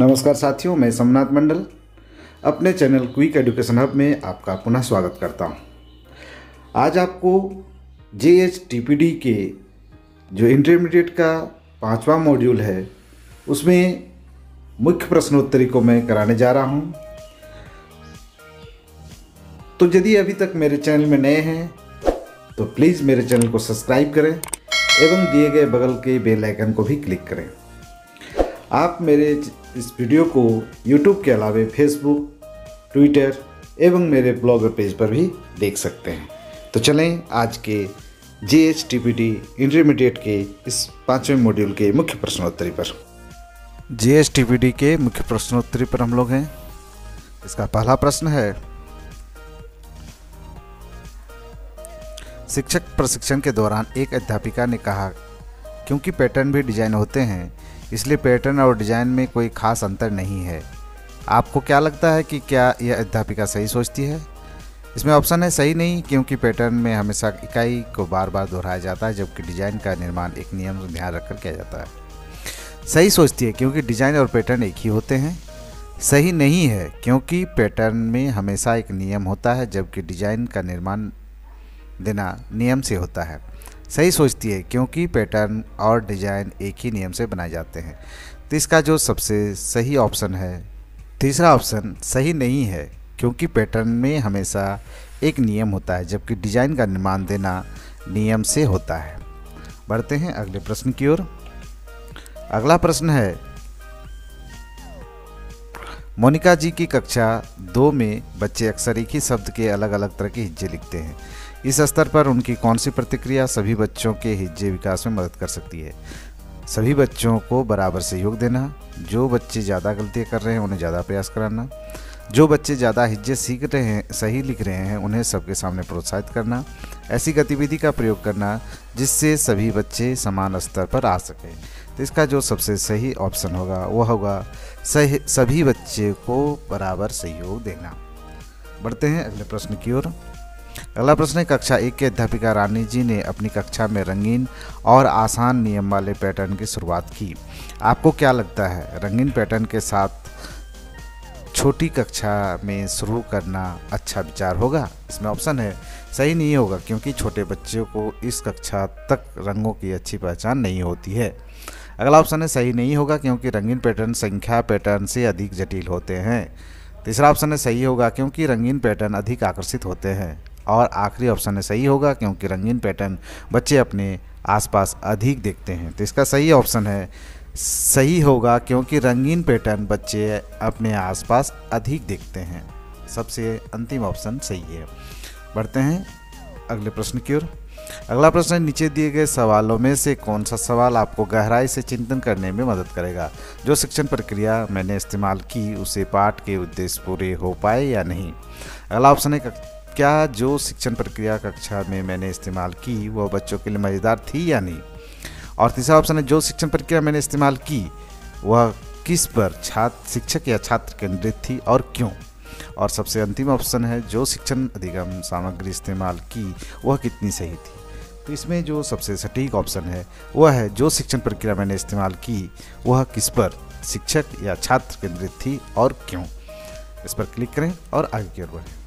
नमस्कार साथियों, मैं सोमनाथ मंडल अपने चैनल क्विक एजुकेशन हब में आपका पुनः स्वागत करता हूं। आज आपको JHTPD के जो इंटरमीडिएट का 5वां मॉड्यूल है उसमें मुख्य प्रश्नोत्तरी को मैं कराने जा रहा हूं। तो यदि अभी तक मेरे चैनल में नए हैं तो प्लीज़ मेरे चैनल को सब्सक्राइब करें एवं दिए गए बगल के बेल आइकन को भी क्लिक करें। आप मेरे इस वीडियो को YouTube के अलावे फेसबुक, ट्विटर एवं मेरे ब्लॉग पेज पर भी देख सकते हैं। तो चलें आज के JHTPD इंटरमीडिएट के इस 5वें मॉड्यूल के मुख्य प्रश्नोत्तरी पर। JHTPD के मुख्य प्रश्नोत्तरी पर हम लोग हैं। इसका पहला प्रश्न है, शिक्षक प्रशिक्षण के दौरान एक अध्यापिका ने कहा, क्योंकि पैटर्न भी डिजाइन होते हैं इसलिए पैटर्न और डिजाइन में कोई खास अंतर नहीं है। आपको क्या लगता है कि क्या यह अध्यापिका सही सोचती है? इसमें ऑप्शन है सही नहीं, क्योंकि पैटर्न में हमेशा इकाई को बार बार दोहराया जाता है जबकि डिजाइन का निर्माण एक नियम को ध्यान रखकर किया जाता है। सही सोचती है क्योंकि डिजाइन और पैटर्न एक ही होते हैं। सही नहीं है क्योंकि पैटर्न में हमेशा एक नियम होता है जबकि डिजाइन का निर्माण देना नियम से होता है। सही सोचती है क्योंकि पैटर्न और डिजाइन एक ही नियम से बनाए जाते हैं। तो इसका जो सबसे सही ऑप्शन है तीसरा ऑप्शन सही नहीं है, क्योंकि पैटर्न में हमेशा एक नियम होता है जबकि डिजाइन का निर्माण देना नियम से होता है। बढ़ते हैं अगले प्रश्न की ओर। अगला प्रश्न है, मोनिका जी की कक्षा 2 में बच्चे अक्सर एक ही शब्द के अलग अलग तरह के हिज्जे लिखते हैं। इस स्तर पर उनकी कौन सी प्रतिक्रिया सभी बच्चों के हिज्जे विकास में मदद कर सकती है? सभी बच्चों को बराबर सहयोग देना, जो बच्चे ज़्यादा गलतियाँ कर रहे हैं उन्हें ज़्यादा प्रयास कराना, जो बच्चे ज़्यादा हिज्जे सीख रहे हैं सही लिख रहे हैं उन्हें सबके सामने प्रोत्साहित करना, ऐसी गतिविधि का प्रयोग करना जिससे सभी बच्चे समान स्तर पर आ सकें। तो इसका जो सबसे सही ऑप्शन होगा वह होगा सभी बच्चे को बराबर सहयोग देना। बढ़ते हैं अगले प्रश्न की ओर। अगला प्रश्न है, कक्षा 1 के अध्यापिका रानी जी ने अपनी कक्षा में रंगीन और आसान नियम वाले पैटर्न की शुरुआत की। आपको क्या लगता है, रंगीन पैटर्न के साथ छोटी कक्षा में शुरू करना अच्छा विचार होगा? इसमें ऑप्शन है सही नहीं होगा, क्योंकि छोटे बच्चों को इस कक्षा तक रंगों की अच्छी पहचान नहीं होती है। अगला ऑप्शन है सही नहीं होगा, क्योंकि रंगीन पैटर्न संख्या पैटर्न से अधिक जटिल होते हैं। तीसरा ऑप्शन है सही होगा, क्योंकि रंगीन पैटर्न अधिक आकर्षित होते हैं। और आखिरी ऑप्शन है सही होगा, क्योंकि रंगीन पैटर्न बच्चे अपने आसपास अधिक देखते हैं। तो इसका सही ऑप्शन है सही होगा, क्योंकि रंगीन पैटर्न बच्चे अपने आसपास अधिक देखते हैं। सबसे अंतिम ऑप्शन सही है। बढ़ते हैं अगले प्रश्न की ओर। अगला प्रश्न है, नीचे दिए गए सवालों में से कौन सा सवाल आपको गहराई से चिंतन करने में मदद करेगा? जो शिक्षण प्रक्रिया मैंने इस्तेमाल की उसे पाठ के उद्देश्य पूरे हो पाए या नहीं? अगला ऑप्शन है, क्या जो शिक्षण प्रक्रिया कक्षा में मैंने इस्तेमाल की वह बच्चों के लिए मज़ेदार थी या नहीं? और तीसरा ऑप्शन है, जो शिक्षण प्रक्रिया मैंने इस्तेमाल की वह किस पर शिक्षक या छात्र केंद्रित थी और क्यों? और सबसे अंतिम ऑप्शन है, जो शिक्षण अधिगम सामग्री इस्तेमाल की वह कितनी सही थी? तो इसमें जो सबसे सटीक ऑप्शन है वह है, जो शिक्षण प्रक्रिया मैंने इस्तेमाल की वह किस पर शिक्षक या छात्र केंद्रित थी और क्यों? इस पर क्लिक करें और आगे की ओर बढ़ें।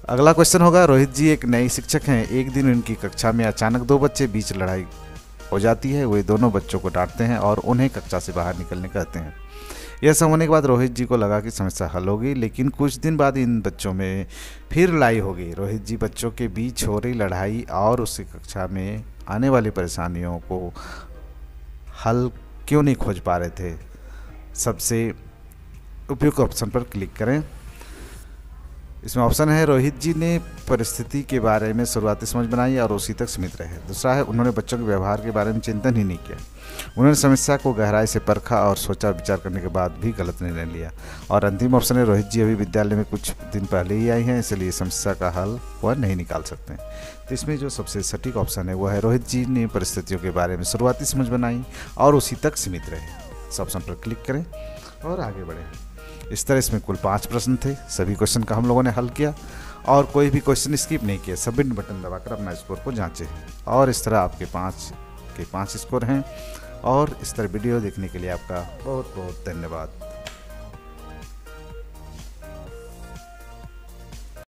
अगला क्वेश्चन होगा, रोहित जी एक नए शिक्षक हैं। एक दिन उनकी कक्षा में अचानक 2 बच्चे बीच लड़ाई हो जाती है। वे दोनों बच्चों को डांटते हैं और उन्हें कक्षा से बाहर निकलने कहते हैं। यह सब होने के बाद रोहित जी को लगा कि समस्या हल होगी, लेकिन कुछ दिन बाद इन बच्चों में फिर लड़ाई हो गई। रोहित जी बच्चों के बीच हो रही लड़ाई और उसकी कक्षा में आने वाली परेशानियों को हल क्यों नहीं खोज पा रहे थे? सबसे उपयुक्त ऑप्शन पर क्लिक करें। इसमें ऑप्शन है, रोहित जी ने परिस्थिति के बारे में शुरुआती समझ बनाई और उसी तक सीमित रहे। दूसरा है, उन्होंने बच्चों के व्यवहार के बारे में चिंतन ही नहीं किया। उन्होंने समस्या को गहराई से परखा और सोचा विचार करने के बाद भी गलत निर्णय लिया। और अंतिम ऑप्शन है, रोहित जी अभी विद्यालय में कुछ दिन पहले ही आई हैं, इसलिए समस्या का हल वह नहीं निकाल सकते। तो इसमें जो सबसे सटीक ऑप्शन है वह है, रोहित जी ने परिस्थितियों के बारे में शुरुआती समझ बनाई और उसी तक सीमित रहे। इस ऑप्शन पर क्लिक करें और आगे बढ़ें। इस तरह इसमें कुल 5 प्रश्न थे। सभी क्वेश्चन का हम लोगों ने हल किया और कोई भी क्वेश्चन स्किप नहीं किया। सबमिट बटन दबाकर अपना स्कोर को जांचें और इस तरह आपके 5 के 5 स्कोर हैं और इस तरह वीडियो देखने के लिए आपका बहुत बहुत धन्यवाद।